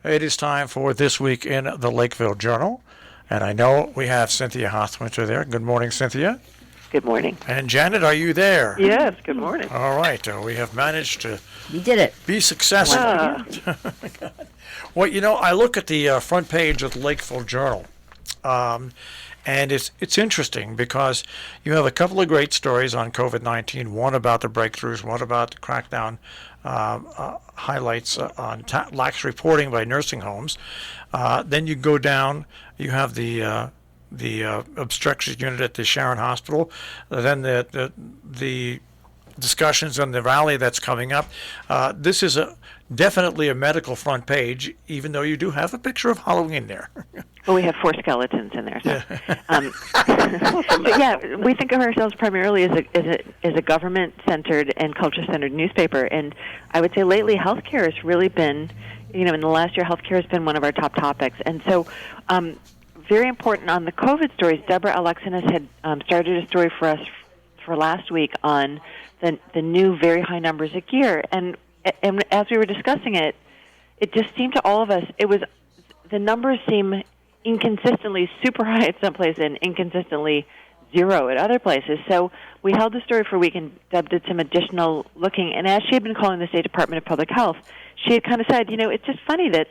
It is time for This Week in the Lakeville Journal. And I know we have Cynthia Hothwinter there. Good morning, Cynthia. Good morning. And Janet, are you there? Yes, good morning. All right. We have managed to You did it. be successful. Well, I look at the front page of the Lakeville Journal. And it's interesting because you have a couple of great stories on COVID-19, one about the breakthroughs, one about the crackdown highlights on lax reporting by nursing homes. Then you go down, you have the obstetrics unit at the Sharon Hospital, then the discussions on the rally that's coming up. This is definitely a medical front page, even though you do have a picture of Halloween there. Well, we have 4 skeletons in there. So. But yeah, we think of ourselves primarily as a government-centered and culture-centered newspaper. And I would say lately, healthcare has really been, in the last year, healthcare has been one of our top topics. And so, very important on the COVID stories, Deborah Alexinas had started a story for us for last week on the new very high numbers of gear. And as we were discussing it, it just seemed to all of us, the numbers seem inconsistently super high at some places and inconsistently zero at other places. So we held the story for a week, and Deb did some additional looking. And as she had been calling the State Department of Public Health, she had kind of said, it's just funny that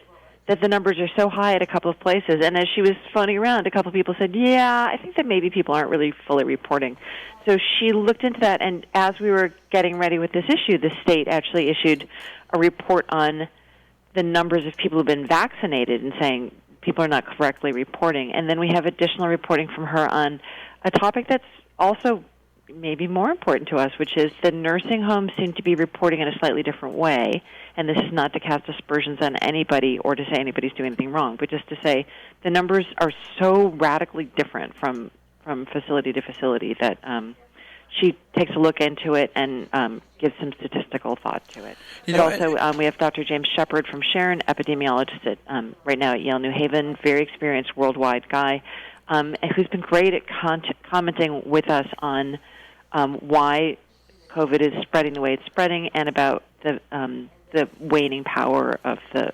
the numbers are so high at a couple of places. And as she was phoning around, a couple of people said, yeah, I think that maybe people aren't really fully reporting. So she looked into that, and as we were getting ready with this issue, the state actually issued a report on the numbers of people who've been vaccinated and saying people are not correctly reporting. And then we have additional reporting from her on a topic that's also maybe more important to us, which is the nursing homes seem to be reporting in a slightly different way. And this is not to cast aspersions on anybody or to say anybody's doing anything wrong, but just to say the numbers are so radically different from facility to facility that she takes a look into it and gives some statistical thought to it. We have Dr. James Shepard from Sharon, epidemiologist right now at Yale New Haven, very experienced worldwide guy, who's been great at commenting with us on why COVID is spreading the way it's spreading and about the waning power of the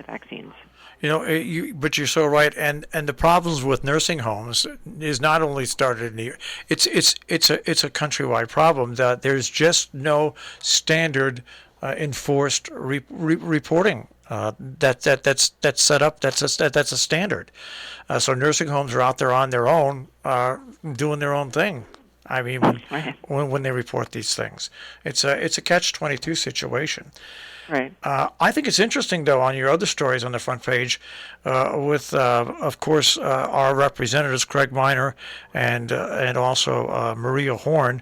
vaccines. But you're so right, and the problems with nursing homes is not only started in New York. It's a countrywide problem that there's just no standard enforced reporting that's set up. That's a standard. So nursing homes are out there on their own, doing their own thing. I mean, when they report these things, it's a catch-22 situation. Right. I think it's interesting, though, on your other stories on the front page, with, of course, our representatives, Craig Minor and also Maria Horn,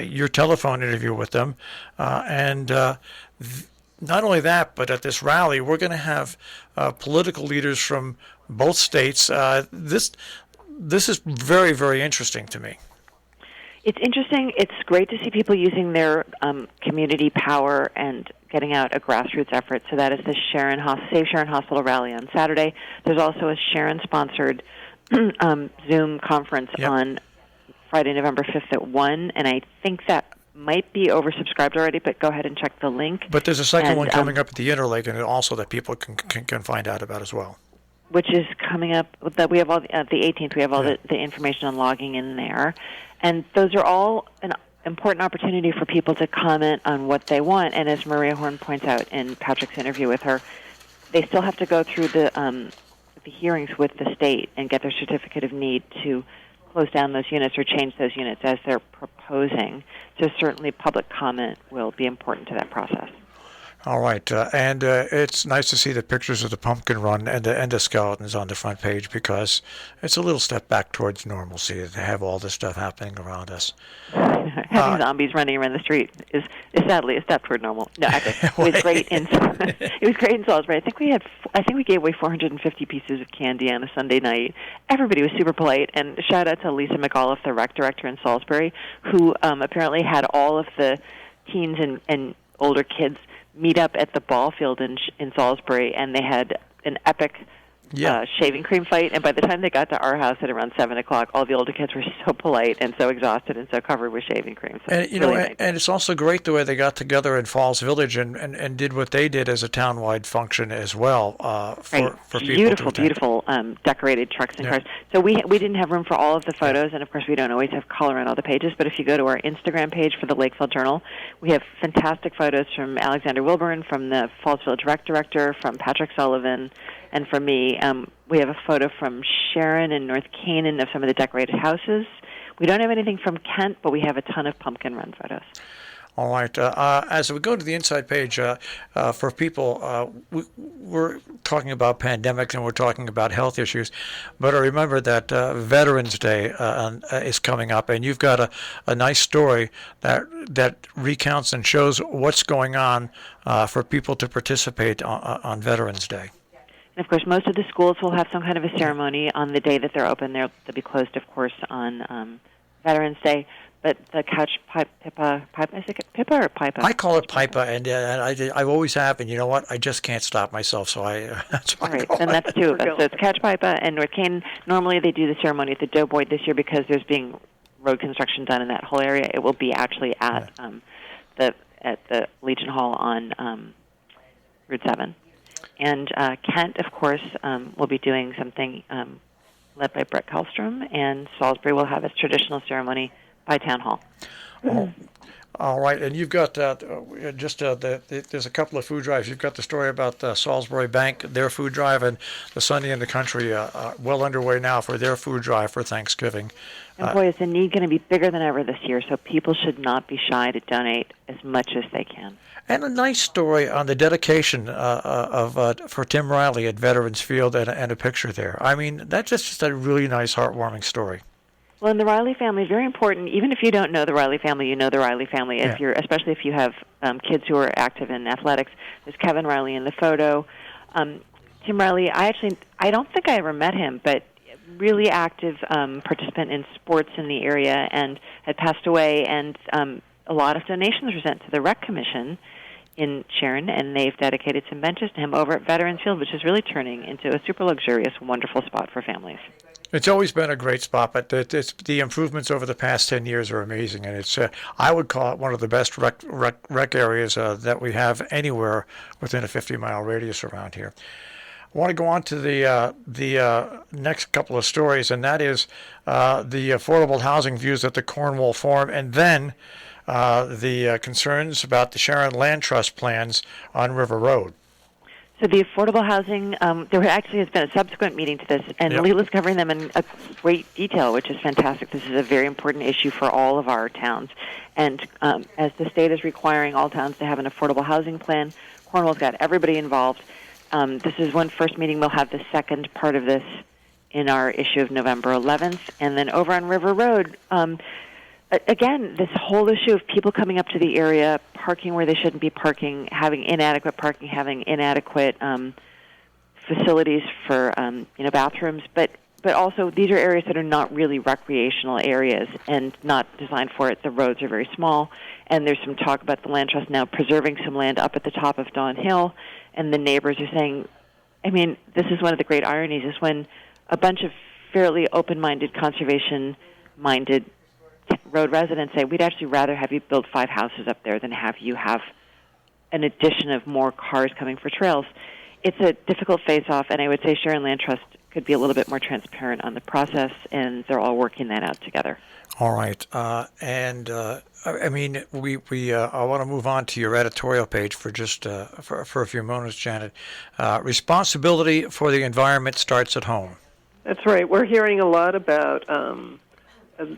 your telephone interview with them. Not only that, but at this rally, we're going to have political leaders from both states. This is very, very interesting to me. It's interesting. It's great to see people using their community power and getting out a grassroots effort. So that is the Save Sharon Hospital rally on Saturday. There's also a Sharon-sponsored Zoom conference on Friday, November 5th at 1, and I think that might be oversubscribed already, but go ahead and check the link. But there's a second one coming up at the Interlake, and also that people can find out about as well. Which is coming up. That we have all the 18th. We have all the information on logging in there, and those are all an important opportunity for people to comment on what they want. And as Maria Horn points out in Patrick's interview with her, they still have to go through the hearings with the state and get their certificate of need to close down those units or change those units as they're proposing. So certainly public comment will be important to that process. All right, and it's nice to see the pictures of the pumpkin run and the skeletons on the front page, because it's a little step back towards normalcy to have all this stuff happening around us. Having zombies running around the street is sadly a step toward normal. No, actually, it was great in Salisbury. I think we gave away 450 pieces of candy on a Sunday night. Everybody was super polite, and shout out to Lisa McAuliffe, the rec director in Salisbury, who apparently had all of the teens and older kids meet up at the ball field in Salisbury, and they had an epic shaving cream fight, and by the time they got to our house at around 7 o'clock, all the older kids were so polite and so exhausted and so covered with shaving cream. So and and it's also great the way they got together in Falls Village and did what they did as a townwide function as well for people. Beautiful decorated trucks and cars. So we didn't have room for all of the photos, and of course we don't always have color on all the pages. But if you go to our Instagram page for the Lakeville Journal, we have fantastic photos from Alexander Wilburn, from the Falls Village Rec Director, from Patrick Sullivan, and from me. We have a photo from Sharon in North Canaan of some of the decorated houses. We don't have anything from Kent, but we have a ton of pumpkin run photos. All right. As we go to the inside page, for people, we're talking about pandemics and we're talking about health issues, but remember that Veterans Day is coming up, and you've got a nice story that recounts and shows what's going on for people to participate on Veterans Day. And of course, most of the schools will have some kind of a ceremony on the day that they're open. They'll be closed, of course, on Veterans Day. But the couch pipa, is it pipa or pipa? I call it pipa, and I always have, and you know what? I just can't stop myself, so that's why I call then that's two of us. So it's couch pipa and North Canaan. Normally they do the ceremony at the Doughboy. This year, because there's being road construction done in that whole area, it will be actually at the Legion Hall on Route 7. And Kent, of course, will be doing something led by Brett Kallstrom, and Salisbury will have its traditional ceremony by Town Hall. All right, and you've got there's a couple of food drives. You've got the story about the Salisbury Bank, their food drive, and the Sunday in the Country well underway now for their food drive for Thanksgiving. And boy, is the need going to be bigger than ever this year, so people should not be shy to donate as much as they can. And a nice story on the dedication for Tim Riley at Veterans Field, and a picture there. I mean, that's just a really nice, heartwarming story. Well, and the Riley family is very important. Even if you don't know the Riley family, you know the Riley family. Especially if you have kids who are active in athletics. There's Kevin Riley in the photo. Tim Riley, I don't think I ever met him, but really active participant in sports in the area, and had passed away. And a lot of donations were sent to the Rec Commission in Sharon, and they've dedicated some benches to him over at Veterans Field, which is really turning into a super luxurious, wonderful spot for families. It's always been a great spot, but the improvements over the past 10 years are amazing, and it's I would call it one of the best rec areas that we have anywhere within a 50-mile radius around here. I want to go on to the next couple of stories, and that is the affordable housing views at the Cornwall Forum, and then the concerns about the Sharon Land Trust plans on River Road. So the affordable housing, there actually has been a subsequent meeting to this, and Leela's covering them in great detail, which is fantastic. This is a very important issue for all of our towns. And as the state is requiring all towns to have an affordable housing plan, Cornwall's got everybody involved. This is one first meeting. We'll have the second part of this in our issue of November 11th. And then over on River Road, again, this whole issue of people coming up to the area, parking where they shouldn't be parking, having inadequate parking, having inadequate facilities for bathrooms, but also these are areas that are not really recreational areas and not designed for it. The roads are very small, and there's some talk about the Land Trust now preserving some land up at the top of Dawn Hill, and the neighbors are saying, I mean, this is one of the great ironies, is when a bunch of fairly open-minded, conservation-minded road residents say, we'd actually rather have you build 5 houses up there than have you have an addition of more cars coming for trails. It's a difficult face-off, and I would say Sharon Land Trust could be a little bit more transparent on the process, and they're all working that out together. All right. I mean, I want to move on to your editorial page for just for a few moments, Janet. Responsibility for the environment starts at home. That's right. We're hearing a lot about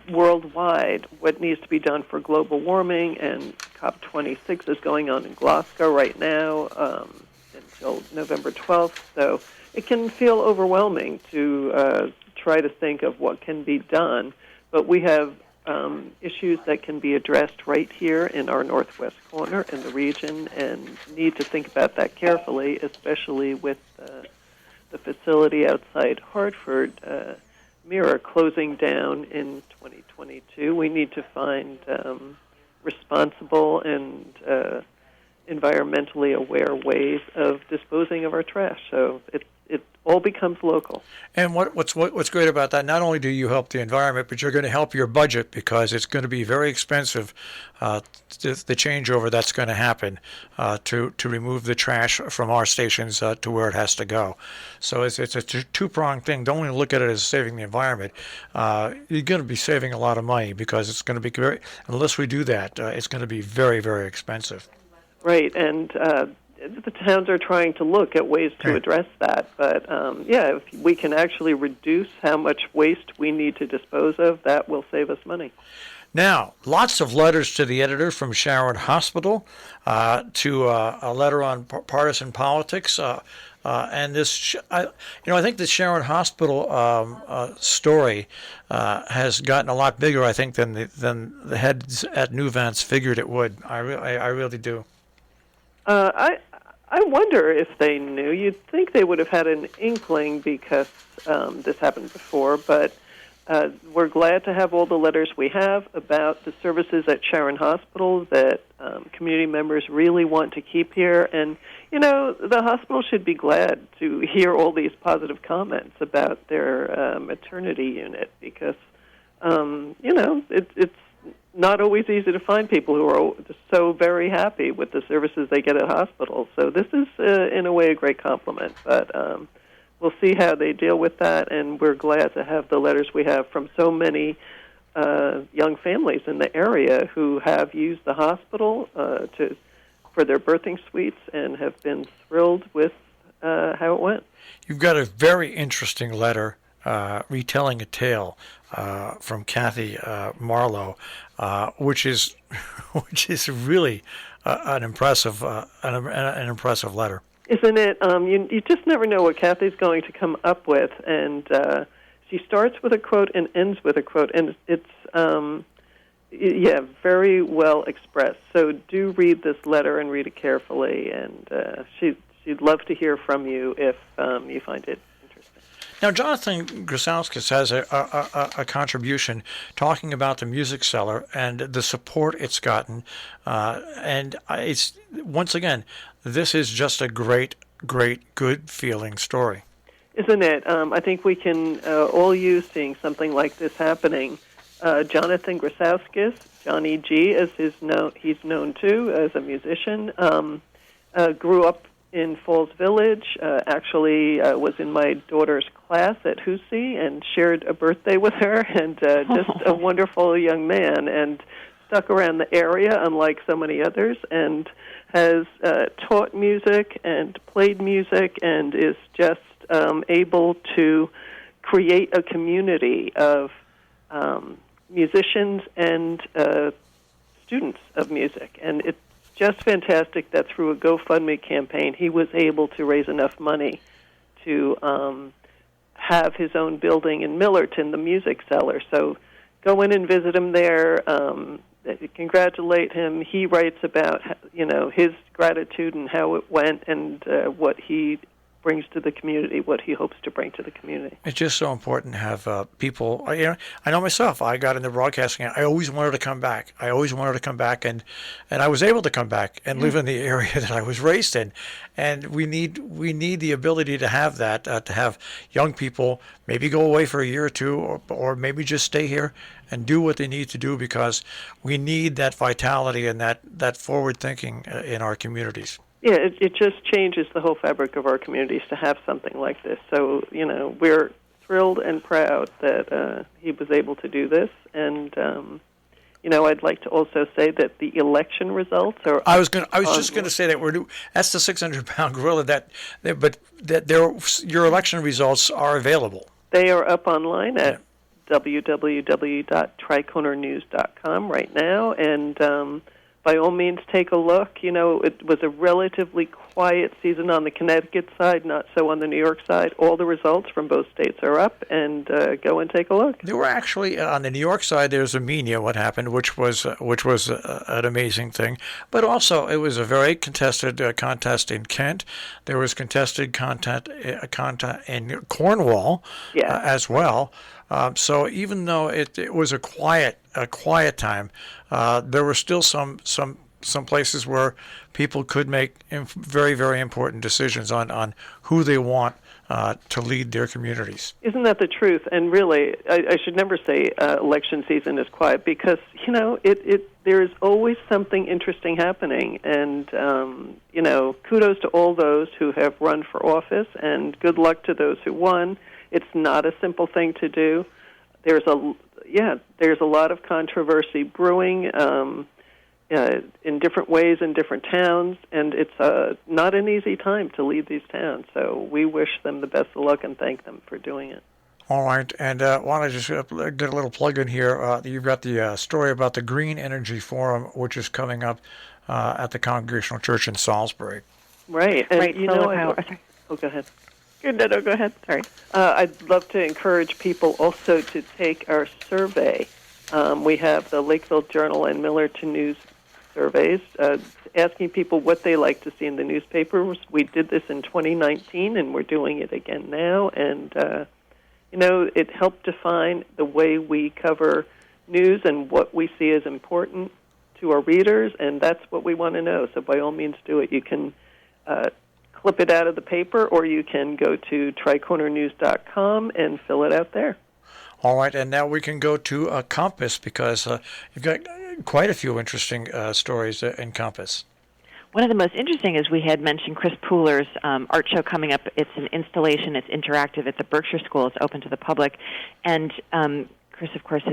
worldwide what needs to be done for global warming, and COP26 is going on in Glasgow right now until November 12th. So it can feel overwhelming to try to think of what can be done, but we have issues that can be addressed right here in our northwest corner in the region, and need to think about that carefully, especially with the facility outside Hartford, Mirror, closing down in 2022. We need to find responsible and environmentally aware ways of disposing of our trash. So it all becomes local. And what's great about that? Not only do you help the environment, but you're going to help your budget because it's going to be very expensive. The changeover that's going to happen to remove the trash from our stations to where it has to go. So it's a two-pronged thing. Don't only look at it as saving the environment. You're going to be saving a lot of money because it's going to be unless we do that, it's going to be very, very expensive. Right, and the towns are trying to look at ways to address that. But, if we can actually reduce how much waste we need to dispose of, that will save us money. Now, lots of letters to the editor from Sharon Hospital, to a letter on partisan politics, and this. I think the Sharon Hospital story has gotten a lot bigger, I think, than the heads at New Vance figured it would. I really do. I wonder if they knew. You'd think they would have had an inkling because this happened before, but we're glad to have all the letters we have about the services at Sharon Hospital that community members really want to keep here. And, the hospital should be glad to hear all these positive comments about their maternity unit because, it's not always easy to find people who are so very happy with the services they get at hospitals. So this is, in a way, a great compliment. But we'll see how they deal with that, and we're glad to have the letters we have from so many young families in the area who have used the hospital for their birthing suites and have been thrilled with how it went. You've got a very interesting letter retelling a tale from Kathy Marlowe, which is really an impressive letter. Isn't it? You just never know what Kathy's going to come up with, and she starts with a quote and ends with a quote, and it's very well expressed. So do read this letter and read it carefully, and she'd love to hear from you if you find it interesting. Now, Jonathan Grasowskis has a contribution talking about the music cellar and the support it's gotten, and it's once again, this is just a great, good feeling story. Isn't it? I think we can all use seeing something like this happening. Jonathan Grasowskis, Johnny G, as he's known too as a musician, grew up in Falls Village, actually was in my daughter's class at Hoosey and shared a birthday with her, and just a wonderful young man, and stuck around the area unlike so many others, and has taught music and played music and is just able to create a community of musicians and students of music. And it's just fantastic that through a GoFundMe campaign, he was able to raise enough money to have his own building in Millerton, the music cellar. So go in and visit him there. Congratulate him. He writes about his gratitude and how it went and what he brings to the community, what he hopes to bring to the community. It's just so important to have people. I know myself. I got into broadcasting. I always wanted to come back. And I was able to come back and live in the area that I was raised in. And we need the ability to have that, to have young people maybe go away for a year or two, or maybe just stay here and do what they need to do, because we need that vitality and that forward thinking in our communities. Yeah, it just changes the whole fabric of our communities to have something like this. So, we're thrilled and proud that he was able to do this. And, I'd like to also say that the election results are. I was just going to say that that's the 600-pound gorilla. Your election results are available. They are up online at www.tricornernews.com right now, and by all means, take a look. It was a relatively quiet season on the Connecticut side, not so on the New York side. All the results from both states are up, and go and take a look. There were actually, on the New York side, there's Armenia, what happened, which was an amazing thing. But also, it was a very contested contest in Kent. There was contested contest in Cornwall as well. So even though it was a quiet time, there were still some places where people could make very, very important decisions on who they want to lead their communities. Isn't that the truth? And really, I should never say election season is quiet, because there's always something interesting happening. And kudos to all those who have run for office, and good luck to those who won. It's not a simple thing to do. There's a lot of controversy brewing in different ways in different towns, and it's not an easy time to lead these towns. So we wish them the best of luck and thank them for doing it. All right, and want to just get a little plug in here. You've got the story about the Green Energy Forum, which is coming up at the Congregational Church in Salisbury. Right, and right. Go ahead. No, go ahead. Sorry. I'd love to encourage people also to take our survey. We have the Lakeville Journal and Millerton News surveys, asking people what they like to see in the newspapers. We did this in 2019, and we're doing it again now. And, it helped define the way we cover news and what we see as important to our readers, and that's what we want to know. So by all means, do it. You can clip it out of the paper, or you can go to tricornernews.com and fill it out there. All right, and now we can go to Compass, because you've got quite a few interesting stories in Compass. One of the most interesting is we had mentioned Chris Pooler's art show coming up. It's an installation. It's interactive. It's at Berkshire School. It's open to the public. And Chris, of course,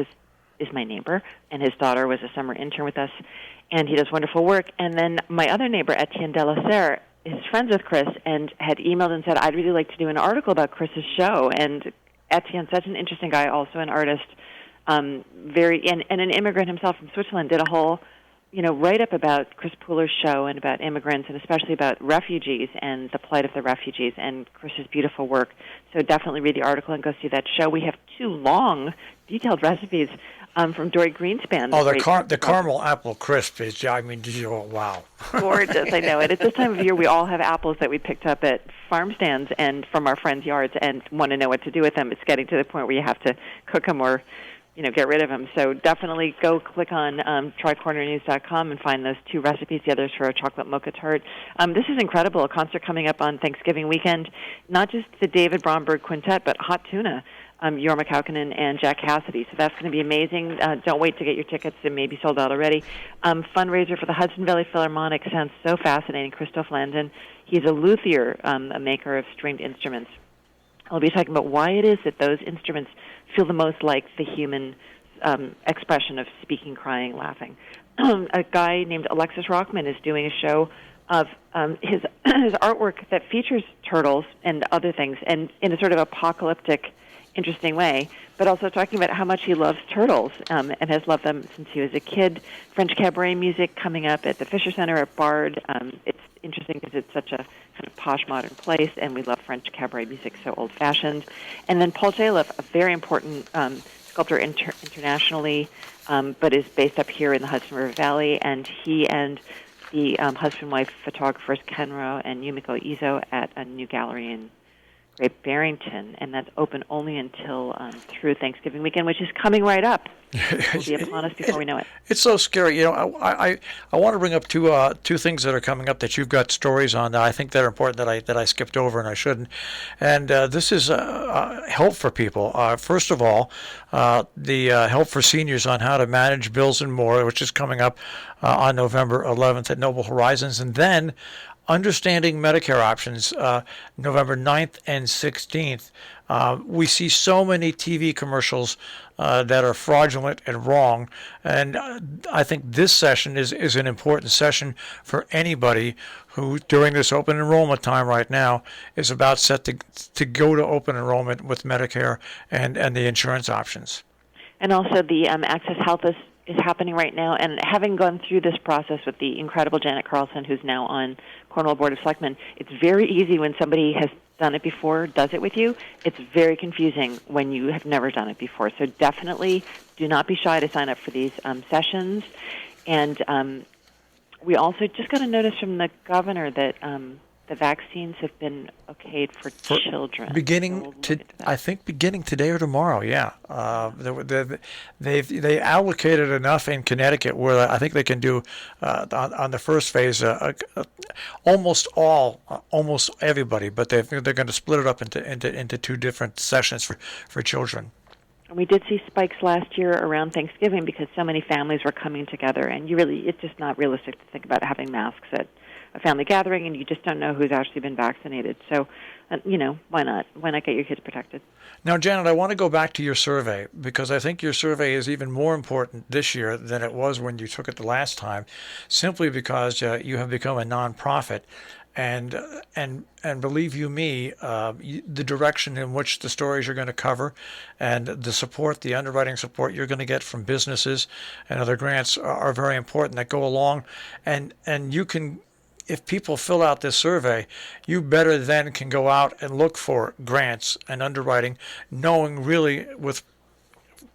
is my neighbor, and his daughter was a summer intern with us, and he does wonderful work. And then my other neighbor, Etienne Delaserre, is friends with Chris and had emailed and said, I'd really like to do an article about Chris's show. And Etienne's such an interesting guy, also an artist, and an immigrant himself from Switzerland, did a whole write-up about Chris Pooler's show and about immigrants, and especially about refugees and the plight of the refugees and Chris's beautiful work. So definitely read the article and go see that show. We have 2 long, detailed recipes from Dory Greenspan. Oh, the caramel apple crisp is, wow. Gorgeous, I know it. At this time of year, we all have apples that we picked up at farm stands and from our friends' yards and want to know what to do with them. It's getting to the point where you have to cook them or get rid of them. So definitely go click on tricornernews.com and find those 2 recipes. The other's for a chocolate mocha tart. This is incredible. A concert coming up on Thanksgiving weekend. Not just the David Bromberg Quintet, but Hot Tuna, Jorma Kaukonen and Jack Cassidy. So that's going to be amazing. Don't wait to get your tickets. They may be sold out already. Fundraiser for the Hudson Valley Philharmonic sounds so fascinating. Christoph Landon, he's a luthier, a maker of stringed instruments. I'll be talking about why it is that those instruments feel the most like the human expression of speaking, crying, laughing. A guy named Alexis Rockman is doing a show of his artwork that features turtles and other things, and in a sort of apocalyptic, interesting way, but also talking about how much he loves turtles and has loved them since he was a kid. French cabaret music coming up at the Fisher Center at Bard. It's interesting because it's such a kind of posh modern place, and we love French cabaret music, so old-fashioned. And then Paul Jaliff, a very important sculptor internationally, but is based up here in the Hudson River Valley, and he and the husband-wife photographers Ken Rowe and Yumiko Izo at a new gallery in Great Barrington, and that's open only until through Thanksgiving weekend, which is coming right up. It'll be upon us before we know it. It's so scary. I want to bring up two things that are coming up that you've got stories on that I think that are important that I skipped over and I shouldn't. And this is help for people. First of all, the help for seniors on how to manage bills and more, which is coming up on November 11th at Noble Horizons, and then Understanding Medicare Options, November 9th and 16th. We see so many TV commercials that are fraudulent and wrong, and I think this session is an important session for anybody who, during this open enrollment time right now, is about set to go to open enrollment with Medicare and the insurance options. And also the Access Health is happening right now, and having gone through this process with the incredible Janet Carlson, who's now on Cornwall Board of Selectmen, it's very easy when somebody has done it before, does it with you. It's very confusing when you have never done it before. So definitely do not be shy to sign up for these sessions. And we also just got a notice from the governor that the vaccines have been okayed for children. So Beginning we'll look to, into that. I think beginning today or tomorrow. Yeah, they allocated enough in Connecticut where I think they can do on the first phase almost everybody, but they're going to split it up into two different sessions for children. And we did see spikes last year around Thanksgiving because so many families were coming together, and it's just not realistic to think about having masks at a family gathering, and you just don't know who's actually been vaccinated. So, why not? Why not get your kids protected? Now, Janet, I want to go back to your survey because I think your survey is even more important this year than it was when you took it the last time, simply because you have become a nonprofit. And believe you me, the direction in which the stories you're going to cover and the support, the underwriting support you're going to get from businesses and other grants are very important that go along. And you can, if people fill out this survey, you better then can go out and look for grants and underwriting, knowing really with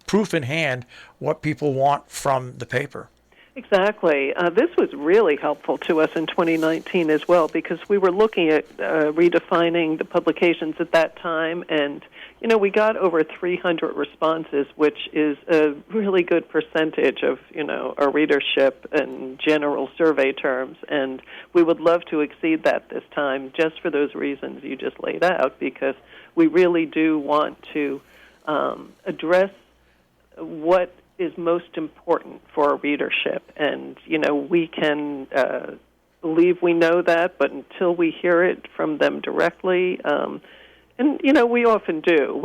proof in hand what people want from the paper. Exactly. This was really helpful to us in 2019 as well because we were looking at redefining the publications at that time, and we got over 300 responses, which is a really good percentage of our readership in general survey terms, and we would love to exceed that this time just for those reasons you just laid out, because we really do want to address what is most important for our readership. And, we can believe we know that, but until we hear it from them directly, and, we often do.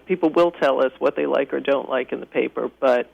People will tell us what they like or don't like in the paper, but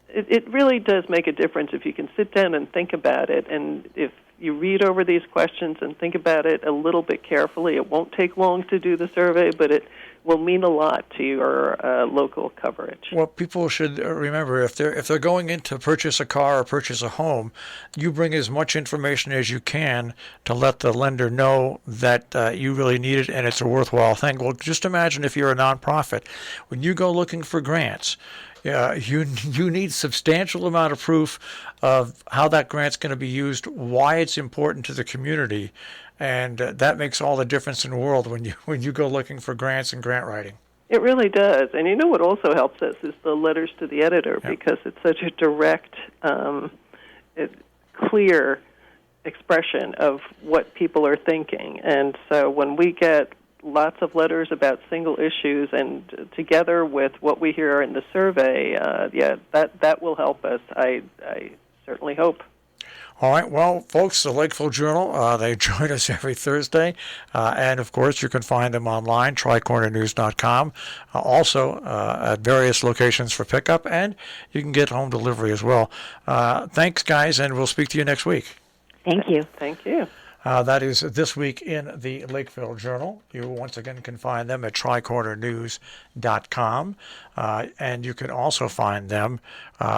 it really does make a difference if you can sit down and think about it. And if you read over these questions and think about it a little bit carefully, it won't take long to do the survey, but it will mean a lot to your local coverage. Well, people should remember if they're going in to purchase a car or purchase a home, you bring as much information as you can to let the lender know that you really need it and it's a worthwhile thing. Well, just imagine if you're a nonprofit, when you go looking for grants, you need substantial amount of proof of how that grant's going to be used, why it's important to the community. And that makes all the difference in the world when you go looking for grants and grant writing. It really does. And what also helps us is the letters to the editor, because it's such a direct, clear expression of what people are thinking. And so when we get lots of letters about single issues and together with what we hear in the survey, that will help us. I certainly hope. All right. Well, folks, the Lakeville Journal, they join us every Thursday. And, of course, you can find them online, tricornernews.com. Also at various locations for pickup, and you can get home delivery as well. Thanks, guys, and we'll speak to you next week. Thank you. Thank you. That is This Week in the Lakeville Journal. You once again can find them at tricornernews.com. And you can also find them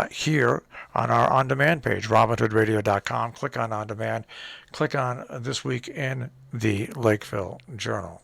here on our on-demand page, robinhoodradio.com. Click on On Demand. Click on This Week in the Lakeville Journal.